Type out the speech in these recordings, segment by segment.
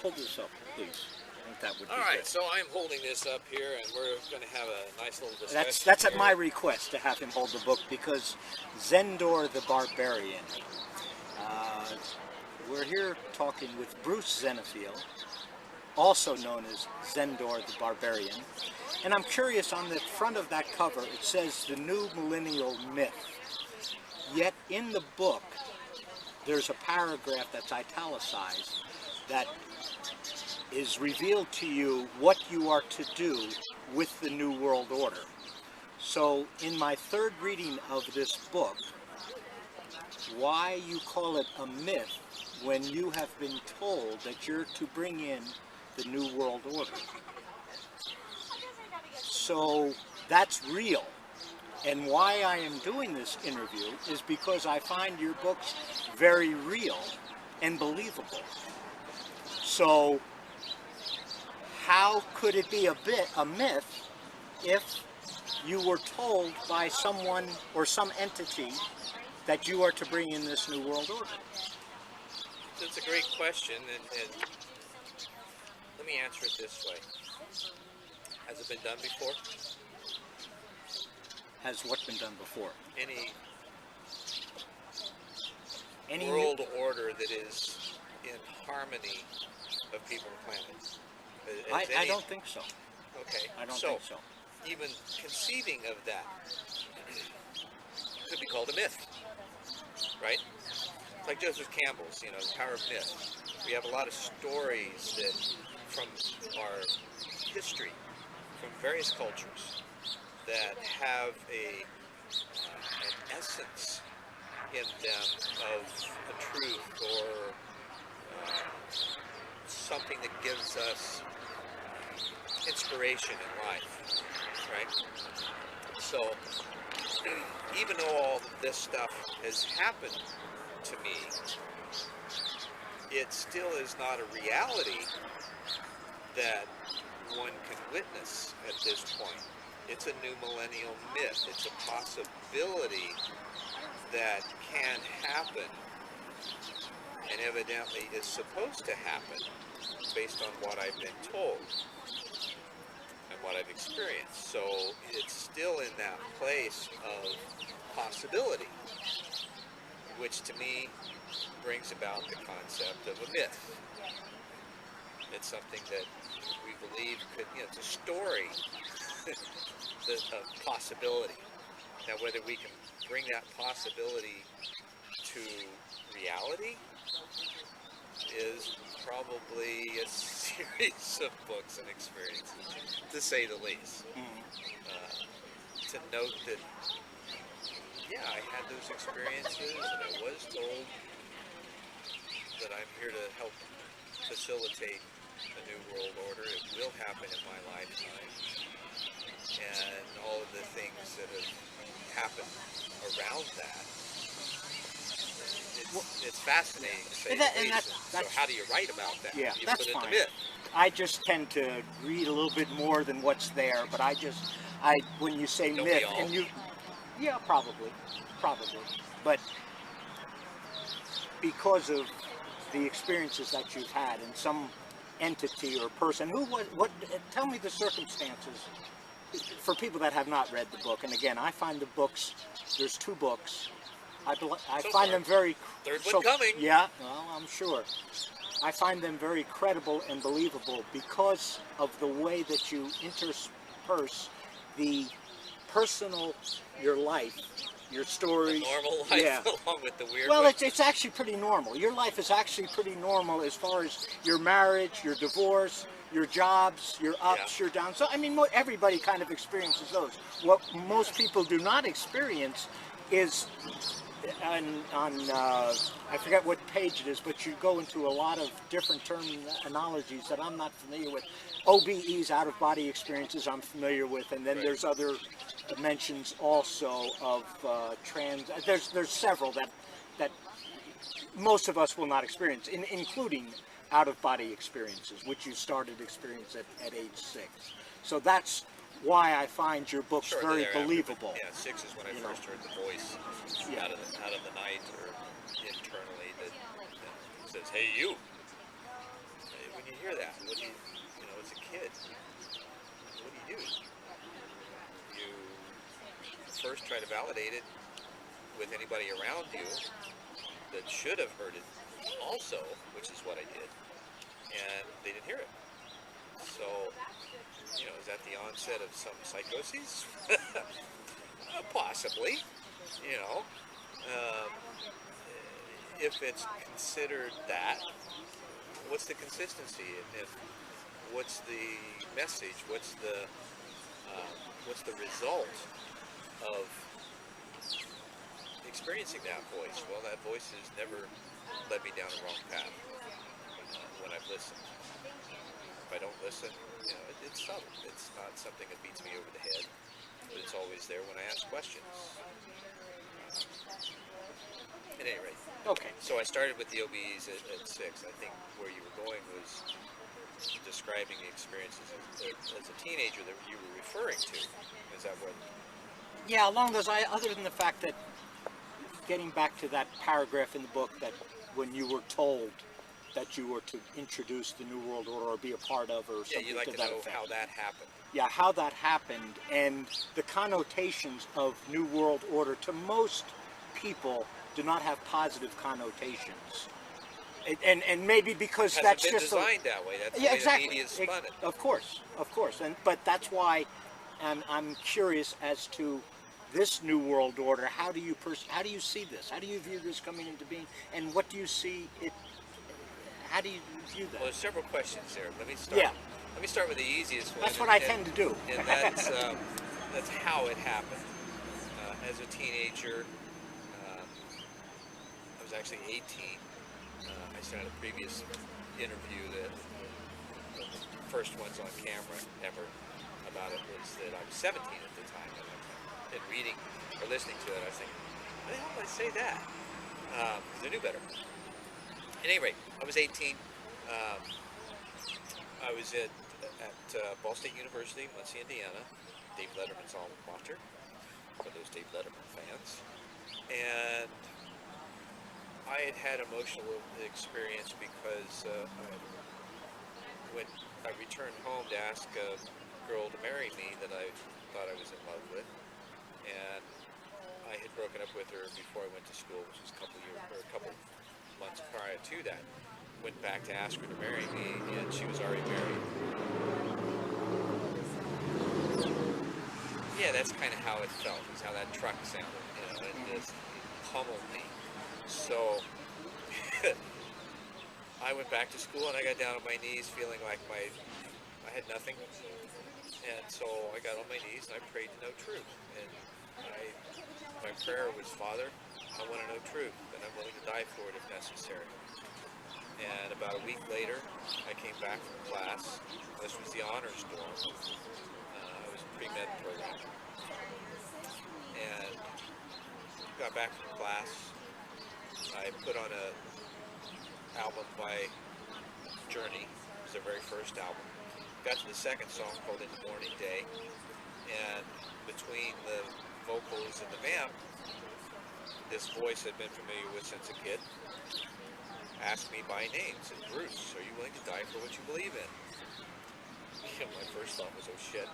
hold this up, please. I think that would be All right, good. so I'm holding this up here, and we're going to have a nice little discussion. That's at here. my request to have him hold the book because Zendor the Barbarian. Uh, we're here talking with Bruce Benefiel, also known as Zendor the Barbarian. And I'm curious, on the front of that cover, it says the new millennial myth. Yet in the book, there's a paragraph that's italicized that is revealed to you what you are to do with the New World Order. So in my third reading of this book, why you call it a myth when you have been told that you're to bring in the New World Order. So that's real. And why I am doing this interview is because I find your books very real and believable. So how could it be a myth if you were told by someone or some entity that you are to bring in this New World Order? That's a great question, and let me answer it this way. Has it been done before? Has what been done before? Any world order that is in harmony of people and planet? I don't think so. Okay. I don't think so. Even conceiving of that could be called a myth, right? It's like Joseph Campbell's, The Power of Myth. We have a lot of stories that from our history, from various cultures, that have an essence in them of a truth or something that gives us inspiration in life, right? So, even though all this stuff has happened to me, it still is not a reality that one can witness at this point. It's a new millennial myth. It's a possibility that can happen, and evidently is supposed to happen based on what I've been told and what I've experienced. So it's still in that place of possibility, which to me brings about the concept of a myth. It's something that we believe could, it's a story of possibility. Now, whether we can bring that possibility to reality is probably a series of books and experiences, to say the least. To note that, yeah, I had those experiences, and I was told that I'm here to help facilitate a new world order. It will happen in my lifetime. And all of the things that have happened around that. It's fascinating to say the least. So how do you write about that? Yeah, you that's put fine. It to myth. I just tend to read a little bit more than what's there, but when you say Don't myth, we all? and yeah, probably, but because of the experiences that you've had and some entity or person, tell me the circumstances for people that have not read the book. And again, I find the books, there's 2 books, I find them very... Third one coming. Yeah, well, I'm sure. I find them very credible and believable because of the way that you intersperse the personal, your life, your stories. The normal life, yeah. Along with the weird Well, one. it's actually pretty normal. Your life is actually pretty normal as far as your marriage, your divorce, your jobs, your ups, your downs. So, I mean, everybody kind of experiences those. What most people do not experience is... I forget what page it is, but you go into a lot of different terminologies that I'm not familiar with. OBEs, out-of-body experiences, I'm familiar with, and then there's other mentions also of trans. There's several that most of us will not experience, including out-of-body experiences, which you started experience at age 6. So that's why I find your books very believable. Yeah, 6 is when I first heard the voice out of the night or internally that says, "Hey, you." when you hear that? What do you, as a kid, what do? You first try to validate it with anybody around you that should have heard it also, which is what I did, and they didn't hear it. So, is that the onset of some psychoses? Possibly, um, if it's considered that, what's the consistency, and what's the message? What's the result of experiencing that voice? Well, that voice has never led me down the wrong path when I've listened. If I don't listen, it's subtle. It's not something that beats me over the head, but it's always there when I ask questions. At any rate. Okay. So I started with the OBEs at 6. I think where you were going was describing the experiences as a teenager that you were referring to. Is that what? Yeah, along those lines, other than the fact that, getting back to that paragraph in the book, that when you were told that you were to introduce the New World Order or be a part of, or something you'd like to to that know effect. how that happened. Yeah, how that happened, and the connotations of New World Order to most people do not have positive connotations. And maybe because Hasn't that's been just designed that way. That's the yeah, way exactly. the media spun it. Of course, but that's why I'm curious as to this New World Order. How do you see this? How do you view this coming into being? And what do you see it? How do you view that? Well, there's several questions there. Let me start. Yeah. Let me start with the easiest one. That's what I tend to do. And that's how it happened. As a teenager, I was actually 18. I said in a previous interview that one of the first ones on camera ever about it was that I was 17 at the time, and reading or listening to it, I was thinking, why the hell did I say that? Because I knew better. At any rate, I was 18. I was at Ball State University, Muncie, Indiana, Dave Letterman's alma mater, for those Dave Letterman fans. And I had had emotional experience because when I returned home to ask a girl to marry me that I thought I was in love with, and I had broken up with her before I went to school, which was a couple months prior to that. Went back to ask her to marry me, and she was already married. Yeah, that's kind of how it felt. Is how that truck sounded, it just pummeled me. So I went back to school, and I got down on my knees, feeling like I had nothing. And so I got on my knees and I prayed to know truth. And my prayer was, Father, I want to know truth, and I'm willing to die for it if necessary. And about a week later, I came back from class. This was the honors dorm. I was in pre-med program. And got back from class. I put on a album by Journey. It was their very first album. Got to the second song called In the Morning Day. And between the vocals and the vamp, this voice I'd been familiar with since a kid asked me by name, said, Bruce, are you willing to die for what you believe in? My first thought was, oh shit.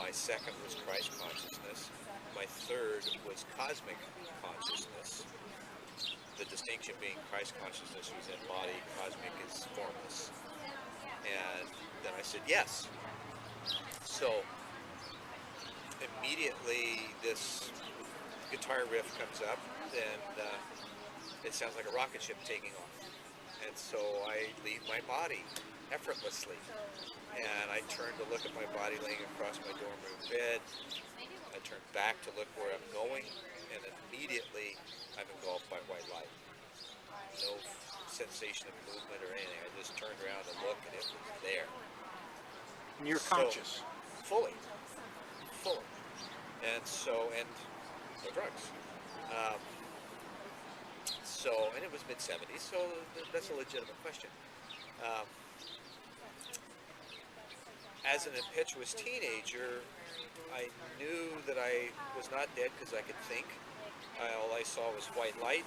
My second was Christ consciousness. My third was cosmic consciousness. The distinction being Christ consciousness was in body, cosmic is formless. And then I said, yes. So immediately this guitar riff comes up, and it sounds like a rocket ship taking off. And so I leave my body effortlessly. And I turn to look at my body laying across my dorm room bed. I turn back to look where I'm going, and immediately I'm engulfed by white light. No sensation of movement or anything. I just turned around and looked, and it was there. And you're conscious. Fully. And no drugs. And it was mid-70s, so that's a legitimate question. As an impetuous teenager, I knew that I was not dead because I could think. All I saw was white light.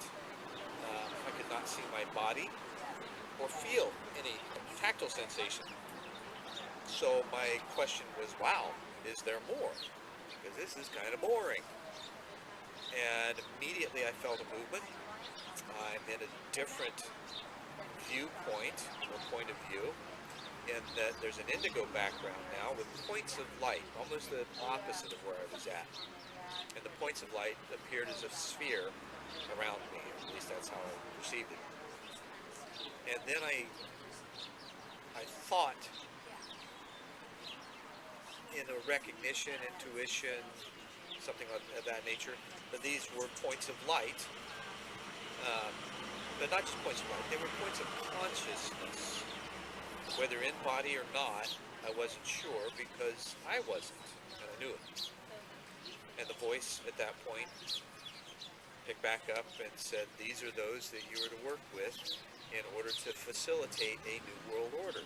I could not see my body. or feel any tactile sensation. So my question was, wow, is there more? Because this is kind of boring. And immediately I felt a movement. I'm in a different viewpoint or point of view, in that there's an indigo background now with points of light, almost the opposite of where I was at. And the points of light appeared as a sphere around me. At least that's how I perceived it. And then I thought, in a recognition, intuition, something of that nature, that these were points of light, but not just points of light, they were points of consciousness. Whether in body or not, I wasn't sure, because I wasn't, and I knew it. And the voice at that point picked back up and said, these are those that you are to work with in order to facilitate a new world order.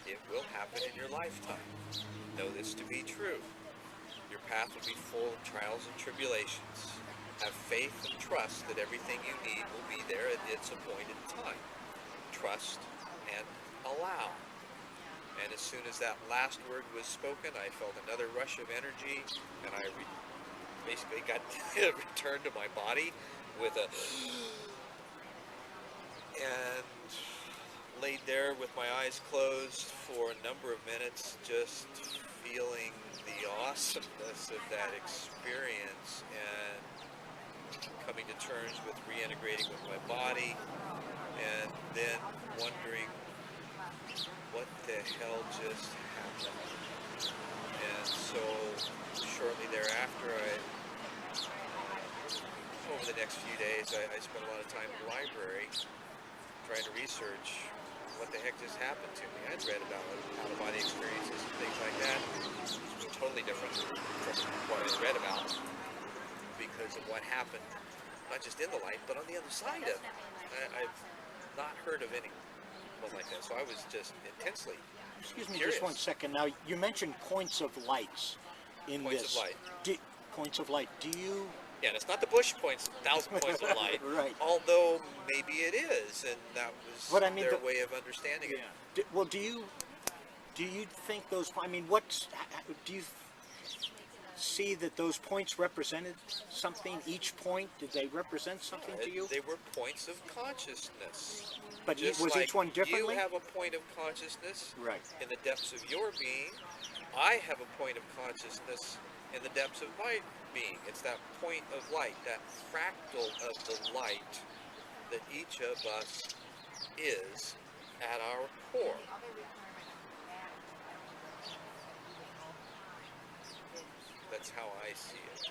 It will happen in your lifetime. Know this to be true. Your path will be full of trials and tribulations. Have faith and trust that everything you need will be there at its appointed time. Trust and allow. And as soon as that last word was spoken, I felt another rush of energy, and I basically got returned to my body with a... and laid there with my eyes closed for a number of minutes, just feeling the awesomeness of that experience and coming to terms with reintegrating with my body, and then wondering what the hell just happened. And so shortly thereafter, over the next few days, I spent a lot of time in the library trying to research what the heck just happened to me. I'd read about out-of-body experiences and things like that. It was totally different from what I read about, because of what happened, not just in the light, but on the other side of it. I've not heard of anyone like that, so I was just intensely Excuse me curious. just one second. Now, you mentioned points of lights in Points this. of light. Points of light. Do you... Yeah, and it's not the Bush points, 1,000 points of light, Right. although maybe it is, and that was But I mean, their way of understanding it. Well, do you think those... I mean, do you see that those points represented something? Each point, did they represent something to you? They were points of consciousness. But Just was like each one differently? You have a point of consciousness Right. in the depths of your being. I have a point of consciousness in the depths of my being. It's that point of light, that fractal of the light that each of us is at our core. That's how I see it.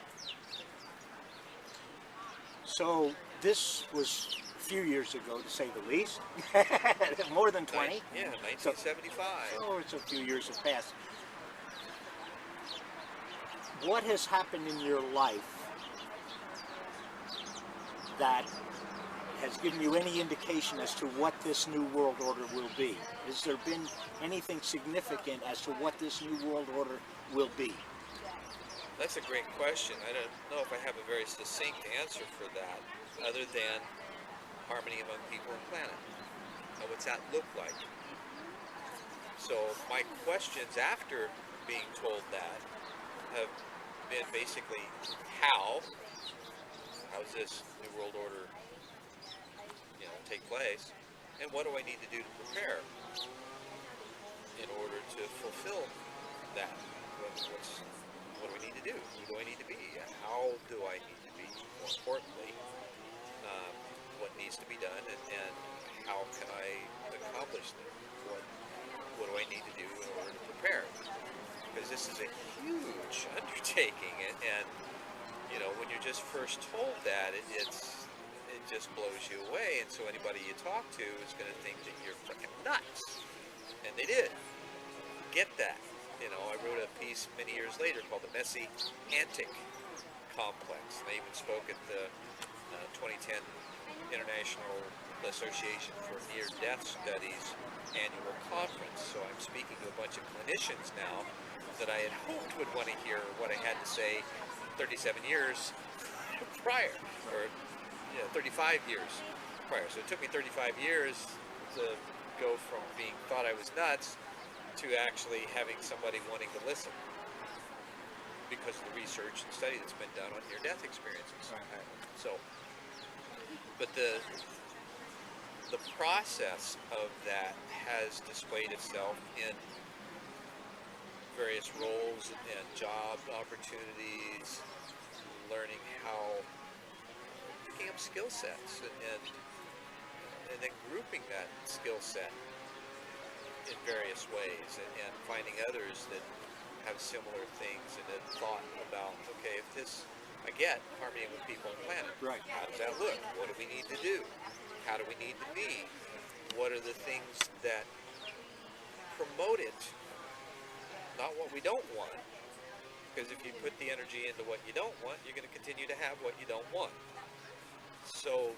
So this was a few years ago, to say the least. More than 20. Yeah, 1975. Oh, it's a few years have passed. What has happened in your life that has given you any indication as to what this new world order will be? Has there been anything significant as to what this new world order will be? That's a great question. I don't know if I have a very succinct answer for that, other than harmony among people and planet. Now, what's that look like? So my questions after being told that have been basically how's this new world order, take place, and what do I need to do to prepare in order to fulfill that? What do I need to do? Who do I need to be? How do I need to be? More importantly, what needs to be done, and how can I accomplish that? What do I need to do in order to prepare? Because this is a huge undertaking, and when you're just first told that, it just blows you away, and so anybody you talk to is going to think that you're freaking nuts, and they did get that. I wrote a piece many years later called The Messy Antic Complex, and I even spoke at the 2010 International Association for Near-Death Studies annual conference. So I'm speaking to a bunch of clinicians now that I had hoped would want to hear what I had to say 37 years prior, or 35 years prior. So it took me 35 years to go from being thought I was nuts to actually having somebody wanting to listen because of the research and study that's been done on near-death experiences. Right. So, but the process of that has displayed itself in various roles and job opportunities, learning how, picking up skill sets and then grouping that skill set in various ways and finding others that have similar things and then thought about, okay, if this, I get harmony with people on the planet. Right. How does that look? What do we need to do? How do we need to be? What are the things that promote it? Not what we don't want. Because if you put the energy into what you don't want, you're going to continue to have what you don't want. So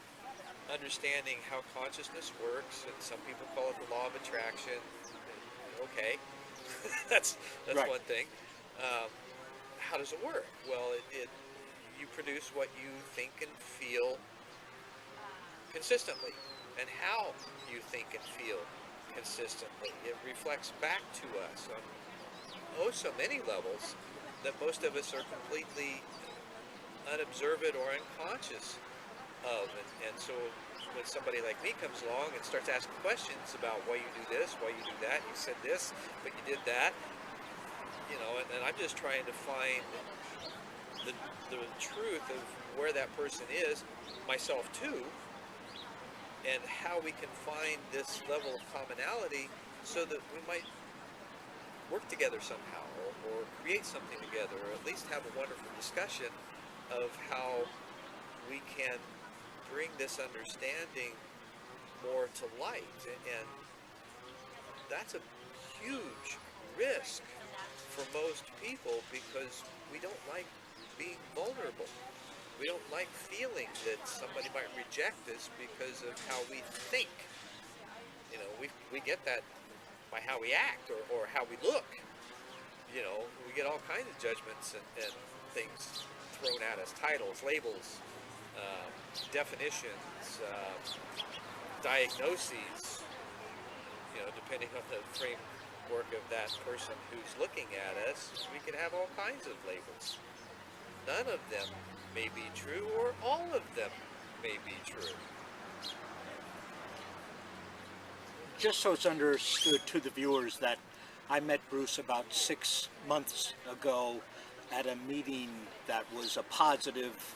understanding how consciousness works, and some people call it the law of attraction. Okay, that's right. one thing. How does it work? Well, you produce what you think and feel consistently, and how you think and feel consistently. It reflects back to us on so many levels that most of us are completely unobservant or unconscious of. And so when somebody like me comes along and starts asking questions about why you do this, why you do that, you said this, but you did that, and I'm just trying to find the truth of where that person is, myself too, and how we can find this level of commonality so that we might work together somehow or create something together, or at least have a wonderful discussion of how we can bring this understanding more to light. And that's a huge risk for most people, because we don't like being vulnerable. We don't like feeling that somebody might reject us because of how we think. We get that by how we act or how we look. We get all kinds of judgments and things thrown at us, titles, labels, definitions, diagnoses, depending on the framework of that person who's looking at us. We can have all kinds of labels. None of them may be true, or all of them may be true. Just so it's understood to the viewers that I met Bruce about 6 months ago at a meeting that was a positive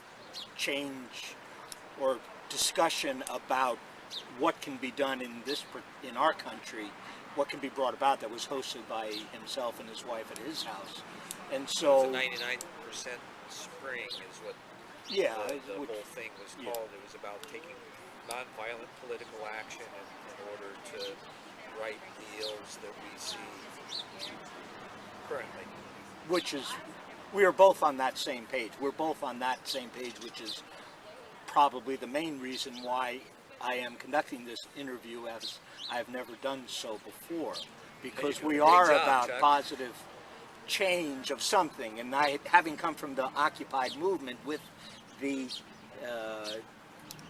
change or discussion about what can be done in our country, what can be brought about, that was hosted by himself and his wife at his house. And so It was a 99% spring is what yeah, the whole thing was called. It was about taking nonviolent political action in order to right the ills that we see currently. which is, we are both on that same page. We're both on that same page, which is probably the main reason why I am conducting this interview as I've never done so before, because we are about positive change of something. And I, having come from the Occupy movement with the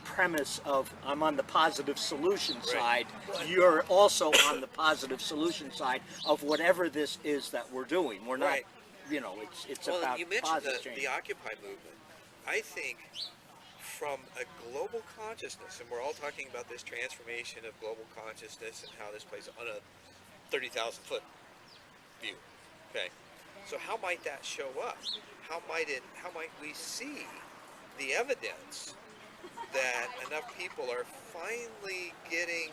premise of I'm on the positive solution side, you're also on the positive solution side of whatever this is that we're doing. We're not, it's well, about you mentioned positive change. the Occupy movement. I think from a global consciousness, and we're all talking about this transformation of global consciousness and how this plays on a 30,000-foot view. Okay, so how might that show up? How might we see the evidence that enough people are finally getting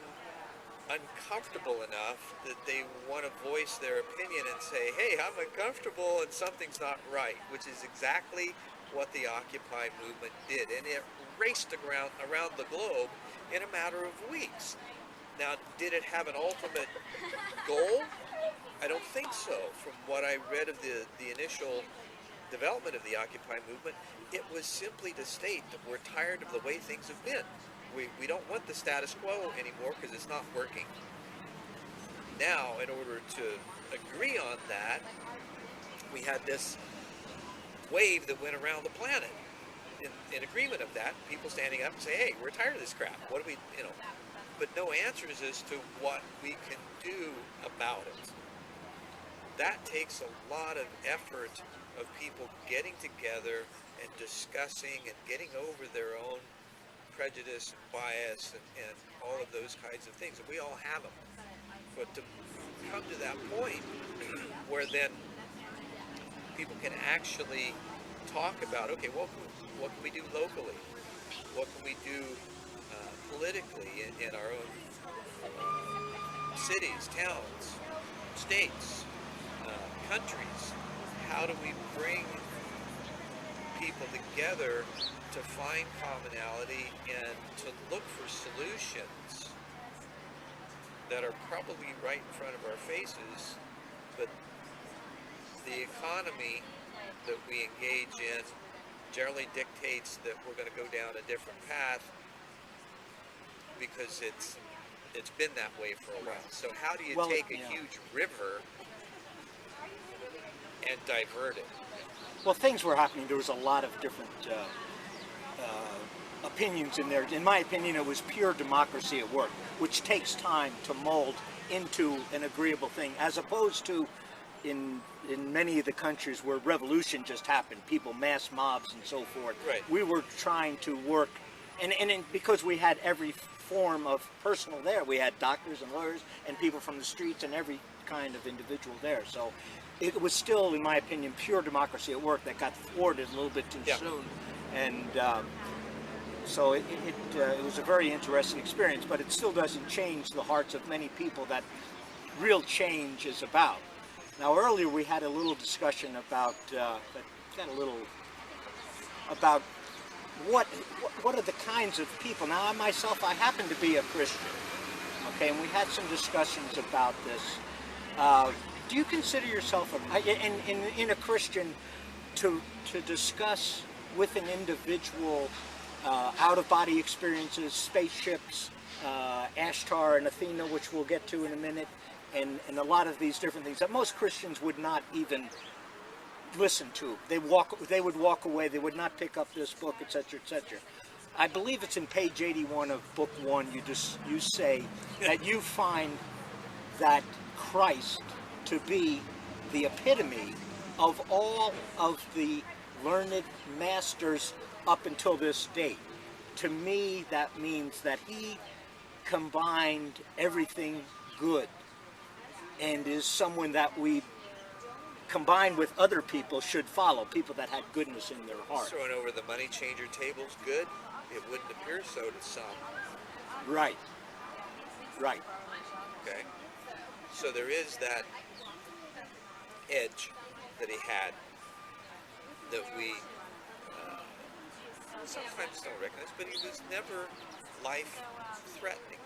uncomfortable enough that they want to voice their opinion and say, hey, I'm uncomfortable and something's not right, which is exactly what the Occupy movement did. And it raced around the globe in a matter of weeks. Now, did it have an ultimate goal? I don't think so. From what I read of the initial development of the Occupy movement, it was simply to state that we're tired of the way things have been. We don't want the status quo anymore because it's not working. Now, in order to agree on that, we had this wave that went around the planet in agreement of that. People standing up and say, hey, we're tired of this crap. What do we, but no answers as to what we can do about it. That takes a lot of effort of people getting together and discussing and getting over their own prejudice and bias and all of those kinds of things. And we all have them. But to come to that point where then people can actually talk about, okay, what can we do locally? What can we do politically in our own cities, towns, states, countries? How do we bring people together to find commonality and to look for solutions that are probably right in front of our faces, but the economy that we engage in generally dictates that we're going to go down a different path because it's been that way for a while. So how do you take a huge river and divert it? Well, things were happening. There was a lot of different opinions in there. In my opinion, it was pure democracy at work, which takes time to mold into an agreeable thing, as opposed to in many of the countries where revolution just happened, people, mass mobs and so forth. Right. We were trying to work, and because we had every form of personal there, we had doctors and lawyers and people from the streets and every kind of individual there. So it was still, in my opinion, pure democracy at work that got thwarted a little bit too soon. And so it was a very interesting experience, but it still doesn't change the hearts of many people that real change is about. Now, earlier we had a little discussion about about what are the kinds of people. Now, I myself, I happen to be a Christian, okay, and we had some discussions about this. Do you consider yourself in a Christian to discuss with an individual out-of-body experiences, spaceships, Ashtar and Athena, which we'll get to in a minute, and a lot of these different things that most Christians would not even listen to. They would walk away. They would not pick up this book, etc., etc. I believe it's in page 81 of book 1. You say that you find that Christ to be the epitome of all of the learned masters up until this date. To me, that means that he combined everything good and is someone that we, combined with other people, should follow, people that had goodness in their heart. Throwing over the money changer table's good. It wouldn't appear so to some. Right. Right. Okay. So there is that edge that he had that we sometimes don't recognize, but he was never life-threatening.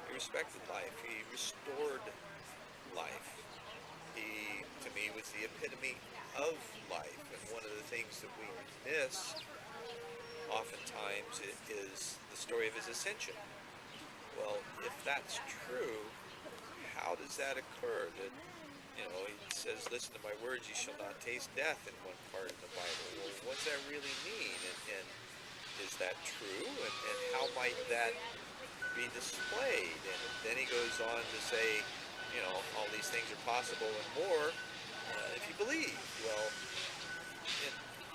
He respected life. He restored life. He, to me, was the epitome of life. And one of the things that we miss oftentimes is the story of his ascension. Well, if that's true, how does that occur? That, he says, listen to my words, you shall not taste death in one part of the Bible. Well, what does that really mean? And is that true? And how might that be displayed? And then he goes on to say, all these things are possible and more if you believe. Well,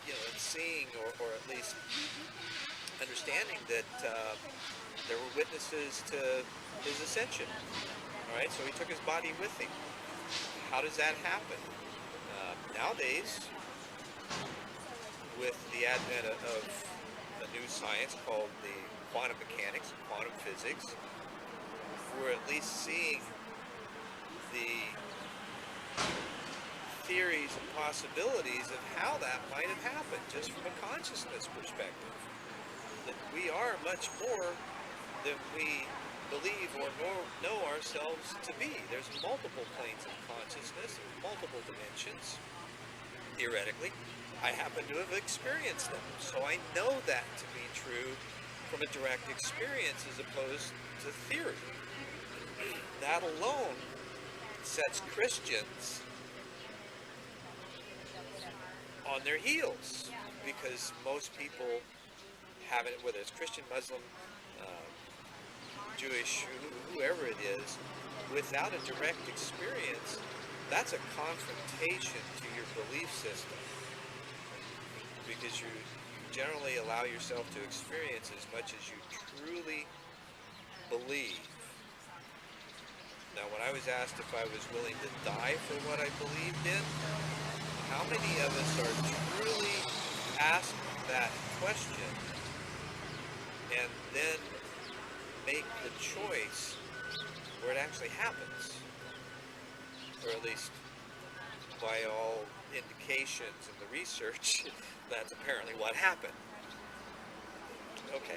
in seeing or at least understanding that there were witnesses to his ascension. All right, so he took his body with him. How does that happen? Nowadays, with the advent of a new science called the quantum mechanics, quantum physics, we're at least seeing the theories and possibilities of how that might have happened, just from a consciousness perspective. That we are much more than we believe or know ourselves to be. There's multiple planes of consciousness, multiple dimensions, theoretically. I happen to have experienced them, so I know that to be true from a direct experience as opposed to theory. That alone sets Christians on their heels, because most people haven't, whether it's Christian, Muslim, Jewish, whoever it is, without a direct experience, that's a confrontation to your belief system, because you generally allow yourself to experience as much as you truly believe. Now, when I was asked if I was willing to die for what I believed in, how many of us are truly asked that question and then make the choice where it actually happens? Or at least by all indications in the research, that's apparently what happened. Okay,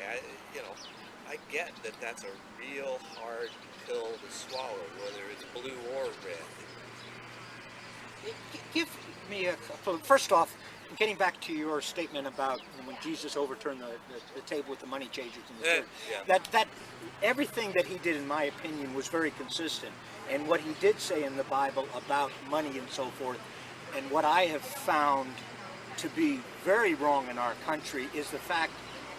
I get that that's a real hard pill to swallow, whether it's blue or red. Give me first off, getting back to your statement about when Jesus overturned the table with the money changers in the church, Yeah. that everything that he did, in my opinion, was very consistent. And what he did say in the Bible about money and so forth, and what I have found to be very wrong in our country is the fact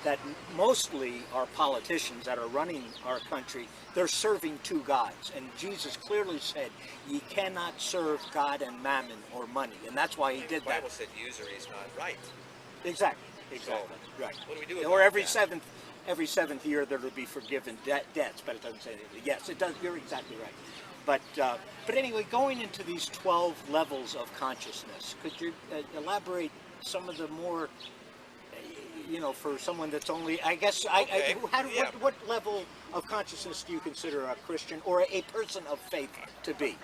that mostly our politicians that are running our country, they're serving two gods. And Jesus clearly said, ye cannot serve God and mammon or money. And that's why he did that. The Bible said usury is not right. Exactly. So, Right. what do we do about Or every that? seventh year there will be forgiven debts, but it doesn't say anything. Yes, it does. You're exactly right. But anyway, going into these 12 levels of consciousness, could you elaborate some of the more, for someone that's only, I guess, Okay. What level of consciousness do you consider a Christian or a person of faith to be?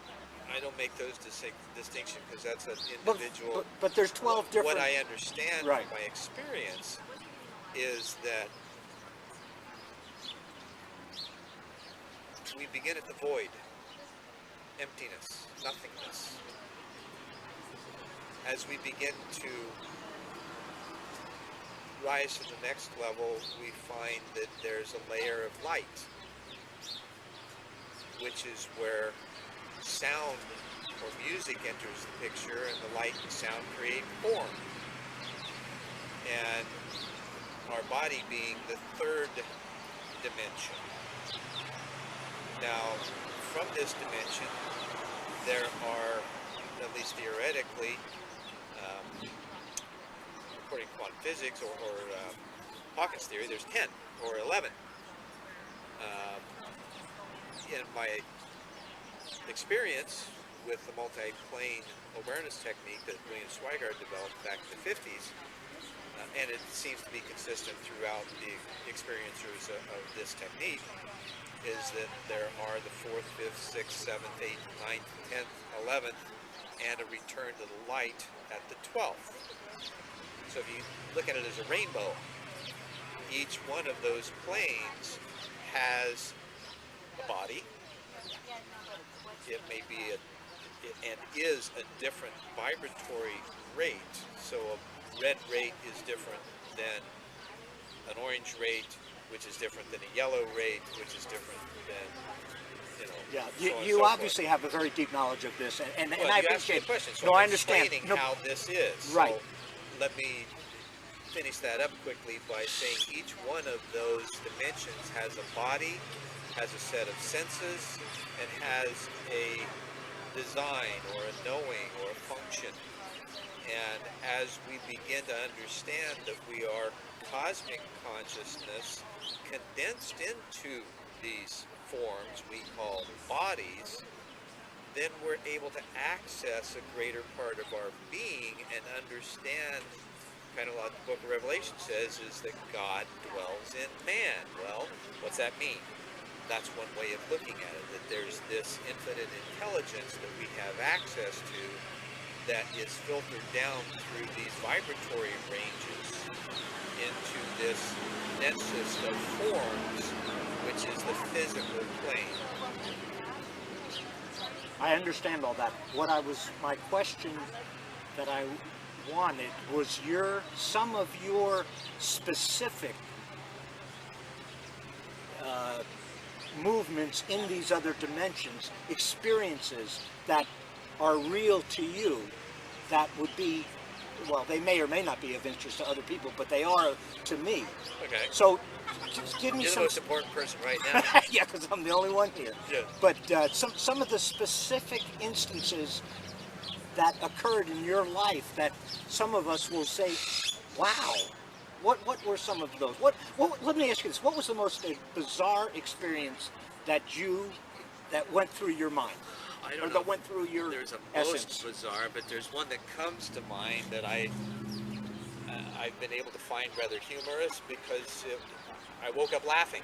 I don't make those distinctions because that's an But, individual. but there's 12 different. What I understand Right. from my experience is that we begin at the void, emptiness, nothingness. As we begin to rise to the next level, we find that there's a layer of light, which is where sound or music enters the picture, and the light and sound create form. And our body being the third dimension. Now, from this dimension, there are, at least theoretically, according to quantum physics or Hawkins theory, there's 10 or 11. In my experience with the multi-plane awareness technique that William Swigart developed back in the 50s, and it seems to be consistent throughout the experiencers of this technique, is that there are the 4th, 5th, 6th, 7th, 8th, 9th, 10th, 11th, and a return to the light at the 12th. So if you look at it as a rainbow, each one of those planes has a body. It may be and is a different vibratory rate. So a red rate is different than an orange rate, which is different than a yellow rate, which is different than, Yeah, so on and you so obviously forth. have a very deep knowledge of this, and Well, I you asked me appreciate a question, so No, I'm I understand. explaining No, how this is. Right. So let me finish that up quickly by saying each one of those dimensions has a body, has a set of senses, and has a design or a knowing or a function. And as we begin to understand that we are cosmic consciousness condensed into these forms we call bodies, then we're able to access a greater part of our being and understand, kind of like the book of Revelation says, is that God dwells in man. Well, what's that mean? That's one way of looking at it, that there's this infinite intelligence that we have access to that is filtered down through these vibratory ranges into this nexus of forms, which is the physical plane. I understand all that. My question that I wanted was some of your specific movements in these other dimensions, experiences that are real to you, that would be well, they may or may not be of interest to other people, but they are to me. Okay. So, just give me You're the some. most important person right now. Yeah, because I'm the only one here. Yeah. But some of the specific instances that occurred in your life that some of us will say, "Wow." What were some of those? What let me ask you this: what was the most bizarre experience that went through your mind, I or don't know. that went through your There's a essence? most bizarre, but there's one that comes to mind that I've been able to find rather humorous because I woke up laughing.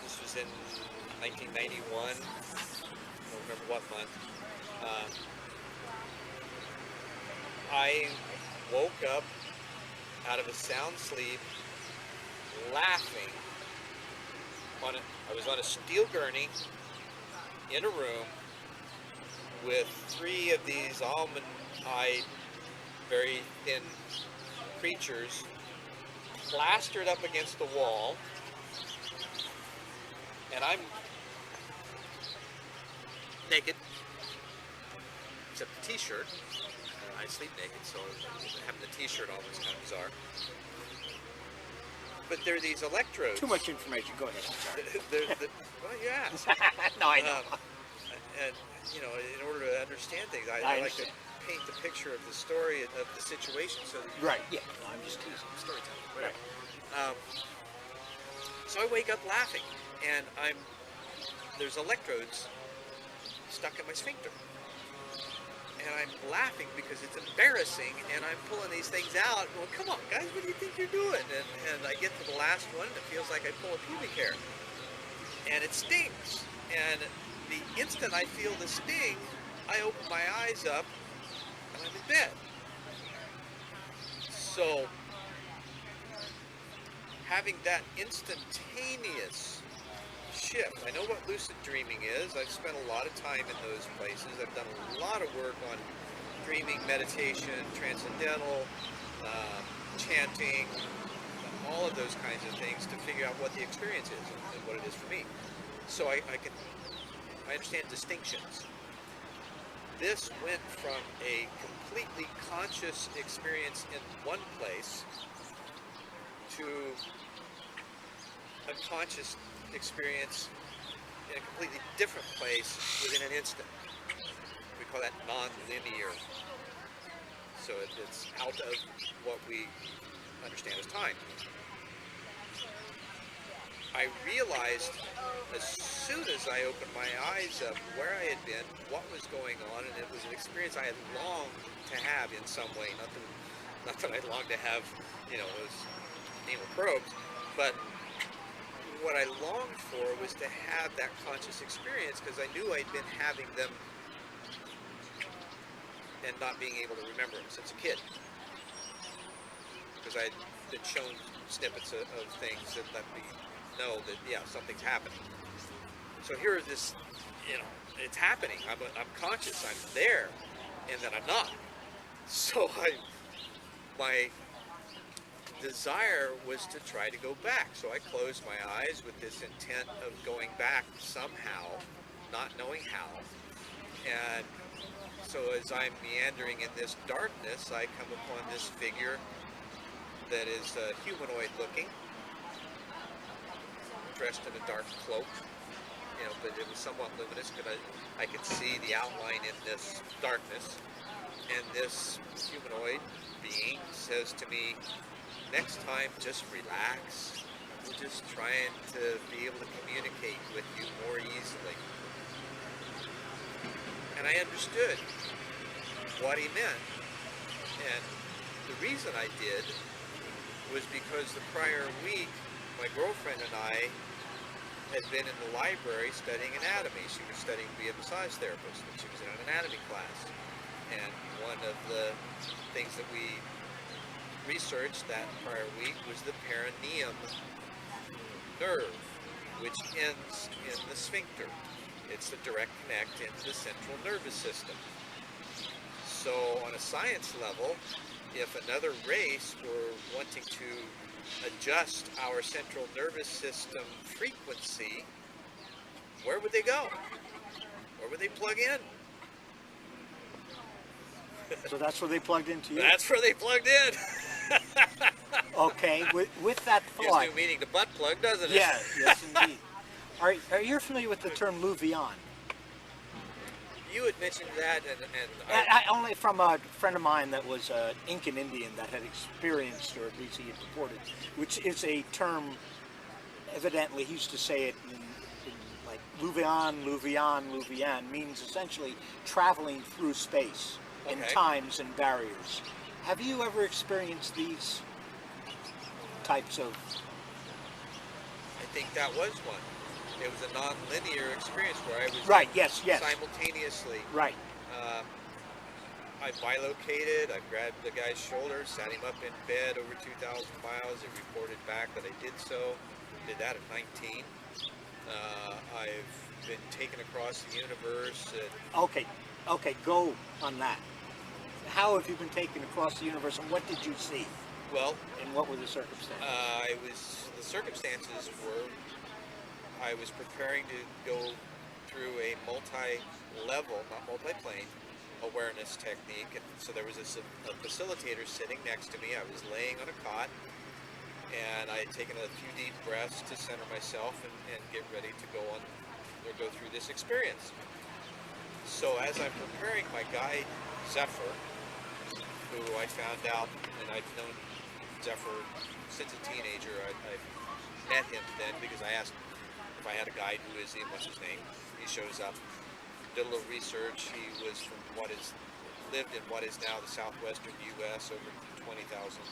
This was in 1991. I don't remember what month. Um, I woke up out of a sound sleep laughing. I was on a steel gurney in a room with three of these almond-eyed, very thin creatures plastered up against the wall, and I'm naked, except the t-shirt. I sleep naked, so having the t-shirt on was kind of bizarre. But there are these electrodes. Too much information. Go ahead. I'm sorry. Well, you asked. No, I know. And, you know, in order to understand things, I like to understand. paint the picture of the story and of the situation so that you Right. Yeah. No, I'm just teasing. storytelling, whatever. So I wake up laughing, and there's electrodes stuck in my sphincter. And I'm laughing because it's embarrassing, and I'm pulling these things out. Well, come on, guys, what do you think you're doing? And I get to the last one, and it feels like I pull a pubic hair. And it stings. And the instant I feel the sting, I open my eyes up, and I'm in bed. So, having that instantaneous shift. I know what lucid dreaming is. I've spent a lot of time in those places. I've done a lot of work on dreaming, meditation, transcendental, chanting, all of those kinds of things to figure out what the experience is and what it is for me. So I understand distinctions. This went from a completely conscious experience in one place to a conscious experience in a completely different place within an instant. We call that non-linear. So it's out of what we understand as time. I realized as soon as I opened my eyes up where I had been, what was going on, and it was an experience I had longed to have in some way. Not that I longed to have, you know, those anal probes, but what I longed for was to have that conscious experience because I knew I'd been having them and not being able to remember them since a kid. Because I'd been shown snippets of things that let me know that, yeah, something's happening. So here is this, you know, it's happening. I'm conscious, I'm there, and then I'm not. So my desire was to try to go back. So I closed my eyes with this intent of going back somehow, not knowing how. And so as I'm meandering in this darkness, I come upon this figure that is humanoid looking, dressed in a dark cloak, you know, but it was somewhat luminous because I could see the outline in this darkness. And this humanoid being says to me, next time, just relax. We're just trying to be able to communicate with you more easily. And I understood what he meant. And the reason I did was because the prior week, my girlfriend and I had been in the library studying anatomy. She was studying to be a massage therapist, and she was in an anatomy class. And one of the things that we researched that prior week was the perineum nerve, which ends in the sphincter. It's the direct connect into the central nervous system. So on a science level, if another race were wanting to adjust our central nervous system frequency, where would they go? Where would they plug in? So that's where they plugged into you? That's where they plugged in. Okay, with that Gives thought. new meaning to butt plug, doesn't it? Yeah, yes indeed. Are you familiar with the term Louvion? You had mentioned that, and Only from a friend of mine that was an Incan Indian that had experienced, or at least he had reported, which is a term, evidently he used to say it in like Louvion, Louvion, Louvion, means essentially traveling through space in Okay. times and barriers. Have you ever experienced these types of... I think that was one. It was a non-linear experience where I was Right, yes, yes. simultaneously. Right. I bilocated, I grabbed the guy's shoulder, sat him up in bed over 2,000 miles. He reported back that I did so. Did that at 19. I've been taken across the universe. Okay, go on that. How have you been taken across the universe, and what did you see? Well, And what were the circumstances? the circumstances were I was preparing to go through a multi-level, not multi-plane, awareness technique. And so there was a facilitator sitting next to me. I was laying on a cot, and I had taken a few deep breaths to center myself and get ready to go through this experience. So as I'm preparing, my guide, Zephyr, who I found out, and I've known Zephyr since a teenager. I met him then because I asked if I had a guide, who is he, what's his name. He shows up, did a little research. He was from lived in what is now the southwestern U.S. over 26,000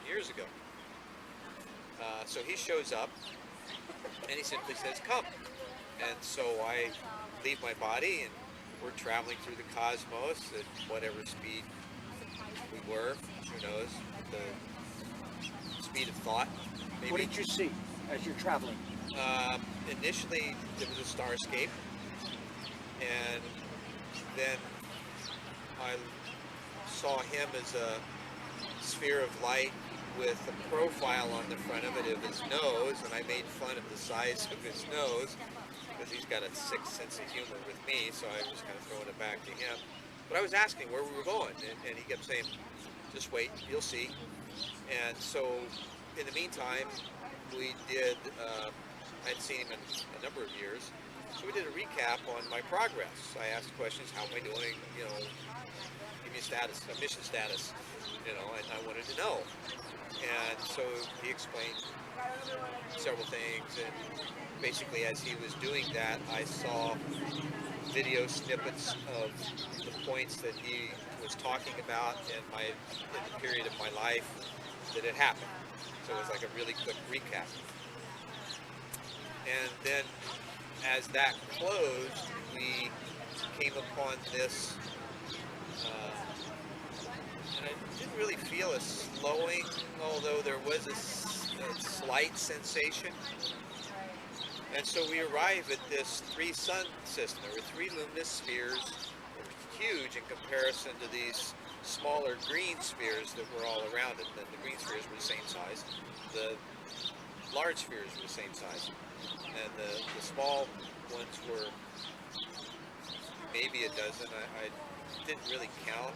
years ago. So he shows up, and he simply says, "Come." And so I leave my body, and we're traveling through the cosmos at whatever speed we were. Who knows? The speed of thought, maybe. What did you see as you're traveling? Initially, it was a starscape, and then I saw him as a sphere of light with a profile on the front of it of his nose, and I made fun of the size of his nose because he's got a sixth sense of humor with me, so I was kind of throwing it back to him. But I was asking where we were going, and he kept saying, "Just wait, you'll see." And so, in the meantime, we did, I'd seen him in a number of years, so we did a recap on my progress. I asked questions, how am I doing, give me a mission status, and I wanted to know. And so he explained several things, and basically as he was doing that, I saw video snippets of the points that he was talking about in the period of my life that had happened. So it was like a really quick recap. And then as that closed, we came upon this, and I didn't really feel a slowing, although there was a slight sensation. And so we arrive at this three-sun system. There were three luminous spheres. They were huge in comparison to these smaller green spheres that were all around it. The green spheres were the same size. The large spheres were the same size. And the small ones were maybe a dozen. I didn't really count.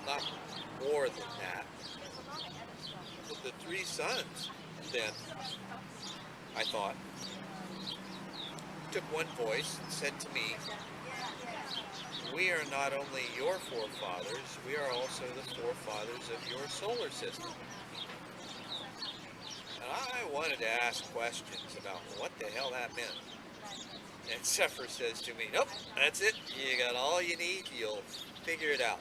Not more than that. But the three suns, then, I thought, took one voice and said to me, "We are not only your forefathers, we are also the forefathers of your solar system." And I wanted to ask questions about what the hell that meant. And Zephyr says to me, "Nope, that's it. You got all you need. You'll figure it out."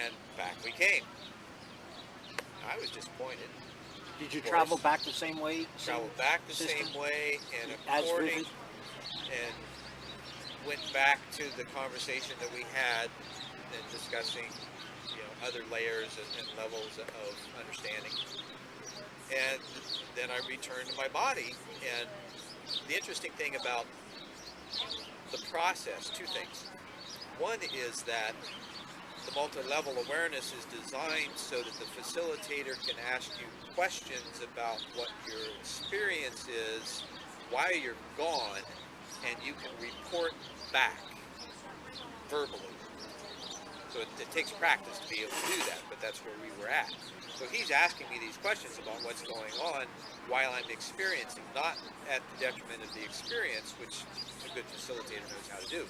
And back we came. I was disappointed. Did you travel back the same way? Traveled back the system? same way, and As according, vivid? and went back to the conversation that we had and discussing, other layers and levels of understanding. And then I returned to my body. And the interesting thing about the process, two things. One is that the multi-level awareness is designed so that the facilitator can ask you questions about what your experience is while you're gone, and you can report back verbally. So it takes practice to be able to do that, but that's where we were at. So he's asking me these questions about what's going on while I'm experiencing, not at the detriment of the experience, which a good facilitator knows how to do.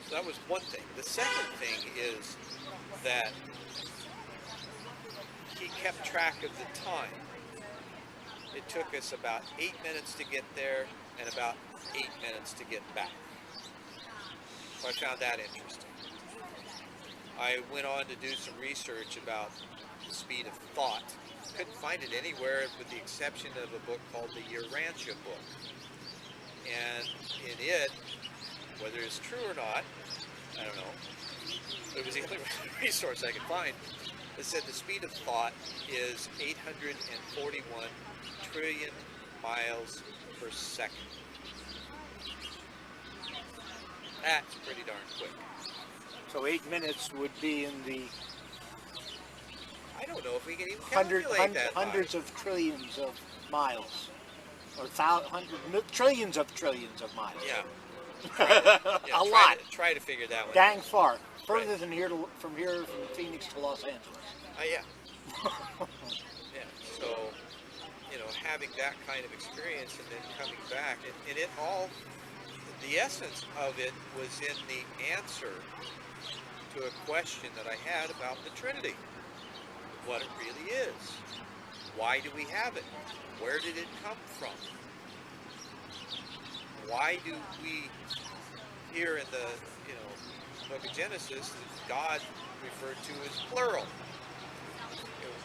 So that was one thing. The second thing is that he kept track of the time. It took us about 8 minutes to get there and about 8 minutes to get back. So I found that interesting. I went on to do some research about the speed of thought. Couldn't find it anywhere with the exception of a book called the Heermans book. And in it, whether it's true or not, I don't know, but it was the only resource I could find that said the speed of thought is 841 trillion miles per second. That's pretty darn quick. So 8 minutes would be in the I don't know if we can even calculate that hundreds high. of trillions of miles, or trillions of miles. Yeah. A lot. Try to figure that one Dang out. far. Further Right. than from Phoenix to Los Angeles. Yeah. Yeah. So, having that kind of experience and then coming back, and it all, the essence of it was in the answer to a question that I had about the Trinity. What it really is. Why do we have it? Where did it come from? Why do we, here in the book of Genesis, God referred to as plural?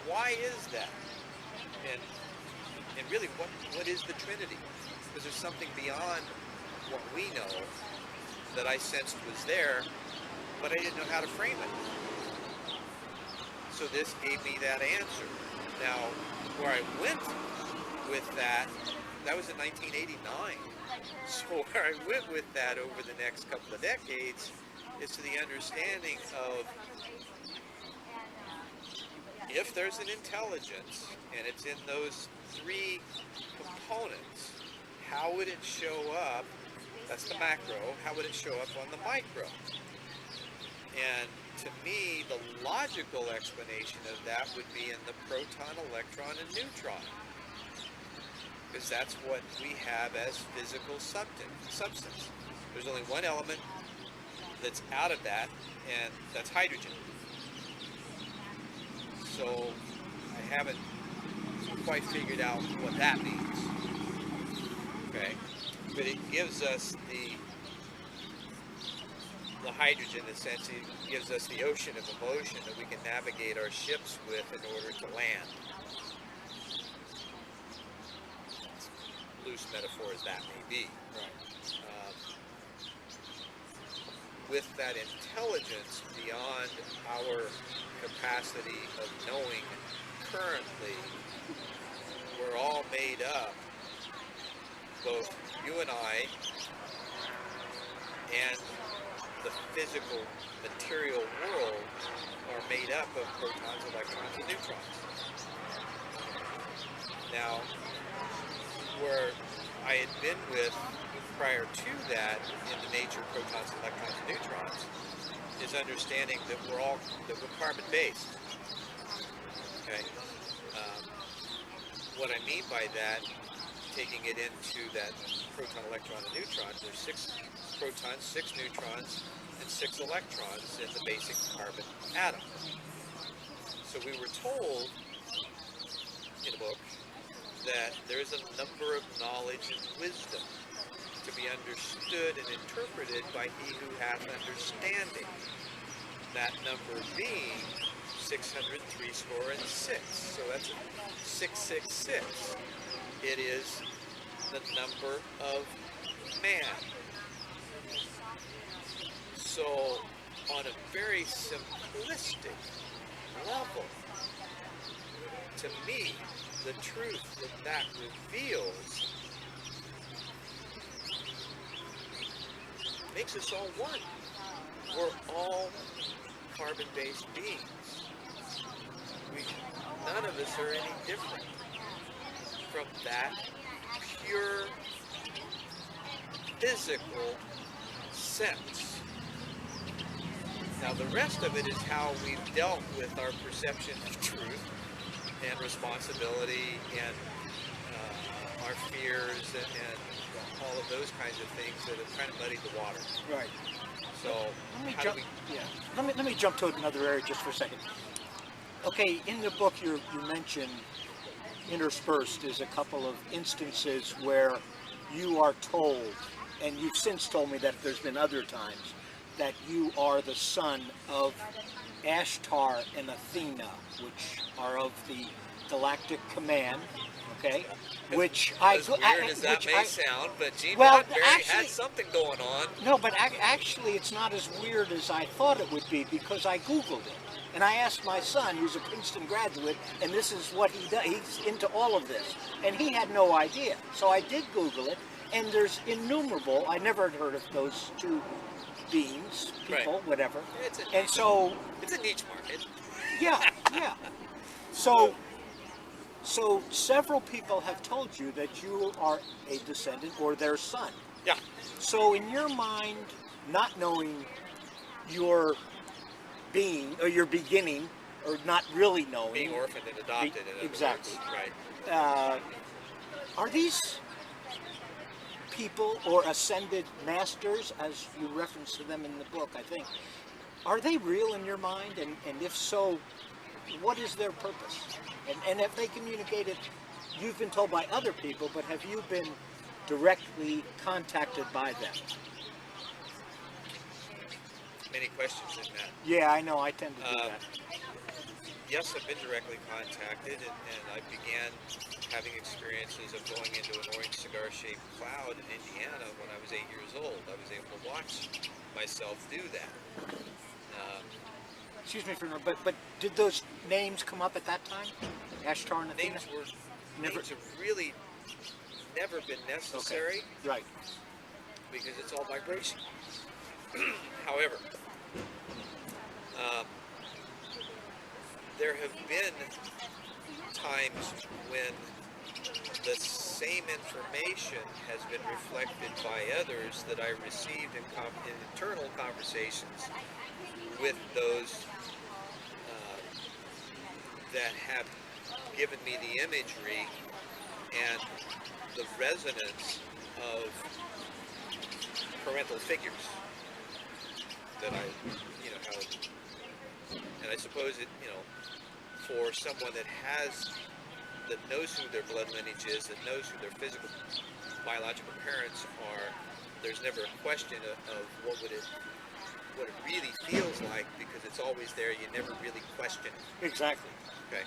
Why is that? And really, what is the Trinity? Because there's something beyond what we know that I sensed was there, but I didn't know how to frame it. So this gave me that answer. Now, where I went with that was in 1989. So where I went with that over the next couple of decades is to the understanding of if there's an intelligence and it's in those three components, how would it show up? That's the macro. How would it show up on the micro? And to me, the logical explanation of that would be in the proton, electron, and neutron. Because that's what we have as physical substance. There's only one element that's out of that, and that's hydrogen. So I haven't quite figured out what that means. Okay? But it gives us the hydrogen, essentially gives us the ocean of emotion that we can navigate our ships with in order to land. Loose metaphor as that may be. Right. With that intelligence beyond our capacity of knowing currently, we're all made up, both you and I, and the physical material world are made up of protons, electrons, and neutrons. Now, where I had been with prior to that in the nature of protons, electrons, and neutrons is understanding that we're carbon-based. Okay. What I mean by that, taking it into that proton, electron, and neutron, there's 6 protons, 6 neutrons, and 6 electrons in the basic carbon atom. So we were told in a book that there is a number of knowledge and wisdom to be understood and interpreted by he who hath understanding. That number being 603 score and 6. So that's 666. It is the number of man. So on a very simplistic level, to me, the truth that reveals makes us all one. We're all carbon-based beings. None of us are any different from that pure physical sense. Now the rest of it is how we've dealt with our perception of truth and responsibility and our fears and all of those kinds of things that have kind of muddied the water. Right. So let me jump to another area just for a second. Okay, in the book you mention interspersed is a couple of instances where you are told, and you've since told me that there's been other times, that you are the son of Ashtar and Athena, which are of the Galactic Command, okay? Which as weird as that may sound, but Gene Roddenberry had something going on. No, but actually it's not as weird as I thought it would be, because I Googled it. And I asked my son, who's a Princeton graduate, and this is what he does. He's into all of this. And he had no idea. So I did Google it, and there's innumerable, I never had heard of those two beings, people, right. Whatever. It's a niche market. Yeah, yeah. So several people have told you that you are a descendant or their son. Yeah. So in your mind, not knowing your being or your beginning, or not really knowing, being orphaned and adopted, exactly, right? Are these people or ascended masters, as you reference to them in the book, I think, are they real in your mind? And if so, what is their purpose? And have they communicated? You've been told by other people, but have you been directly contacted by them? Many questions in that. Yeah, I know. I tend to do that. Yes, I've been directly contacted, and I began having experiences of going into an orange cigar-shaped cloud in Indiana when I was 8 years old. I was able to watch myself do that. Excuse me for a minute, but did those names come up at that time? Ashtar and Athena? Names have really never been necessary. Okay. Right. Because it's all vibration. However, there have been times when the same information has been reflected by others that I received in internal conversations with those that have given me the imagery and the resonance of parental figures that I, and I suppose it, for someone that knows who their blood lineage is, that knows who their physical, biological parents are, there's never a question of what it really feels like, because it's always there. You never really question it. Exactly. Okay.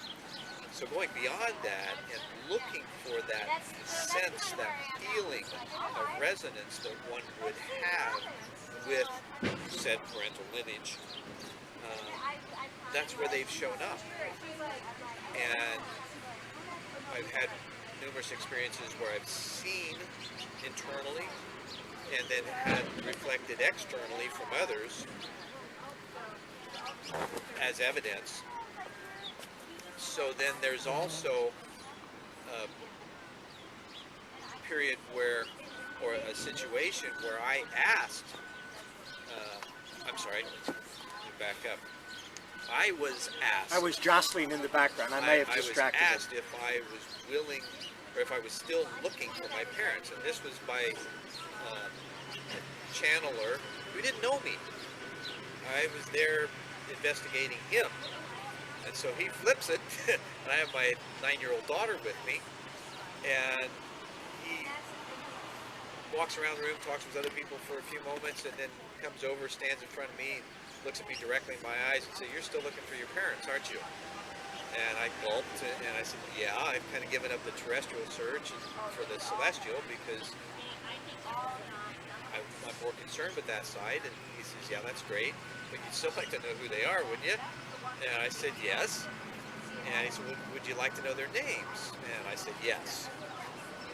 So going beyond that and looking for that sense, that feeling of resonance that one would have with said parental lineage, that's where they've shown up. And I've had numerous experiences where I've seen internally and then had reflected externally from others as evidence. So then there's also a period where, or a situation where I asked, I'm sorry, let me back up. I was asked. I was jostling in the background. I may have distracted I was asked if I was willing, or if I was still looking for my parents, and this was by a channeler who didn't know me. I was there investigating him. And so he flips it, and I have my 9-year-old daughter with me, and he walks around the room, talks with other people for a few moments, and then comes over, stands in front of me, looks at me directly in my eyes and says, "You're still looking for your parents, aren't you?" And I gulped, and I said, "Yeah, I've kind of given up the terrestrial search for the celestial because I'm more concerned with that side." And he says, "Yeah, that's great, but you'd still like to know who they are, wouldn't you?" And I said, "Yes." And he said, "Well, would you like to know their names?" And I said, "Yes."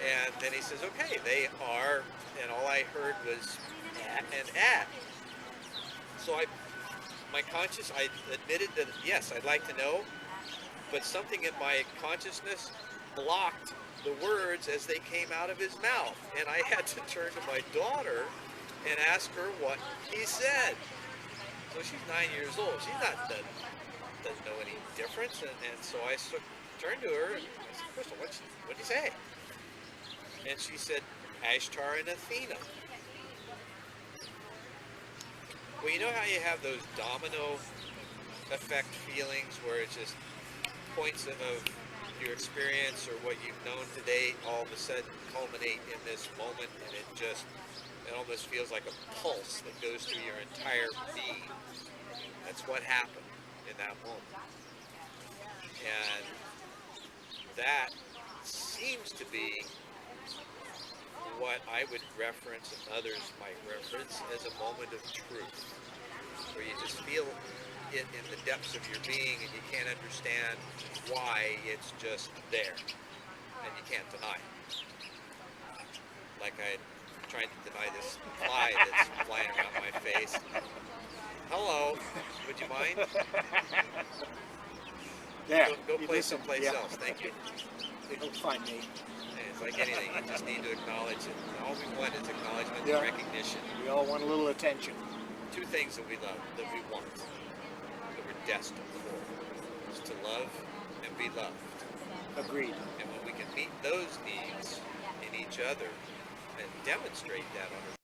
And then he says, "Okay, they are," and all I heard was "at" and "at." So I admitted that, yes, I'd like to know, but something in my consciousness blocked the words as they came out of his mouth. And I had to turn to my daughter and ask her what he said. So she's 9 years old. She's not doesn't know any difference, and so I turned to her and I said, Crystal, what'd he say? And she said, Ashtar and Athena. Well, you know how you have those domino effect feelings where it's just points of your experience or what you've known today all of a sudden culminate in this moment, and it almost feels like a pulse that goes through your entire being. That's what happened in that moment. And that seems to be what I would reference and others might reference as a moment of truth, where you just feel it in the depths of your being and you can't understand why, it's just there and you can't deny it. Like I'm trying to deny this fly that's flying around my face. Hello, would you mind? There. Go you play listen. someplace Yeah. else, thank you. You'll find me. It's like anything, you just need to acknowledge it. All we want is acknowledgement Yeah. and recognition. We all want a little attention. Two things that we love, that we want, that we're destined for, is to love and be loved. Agreed. And when we can meet those needs in each other and demonstrate that on a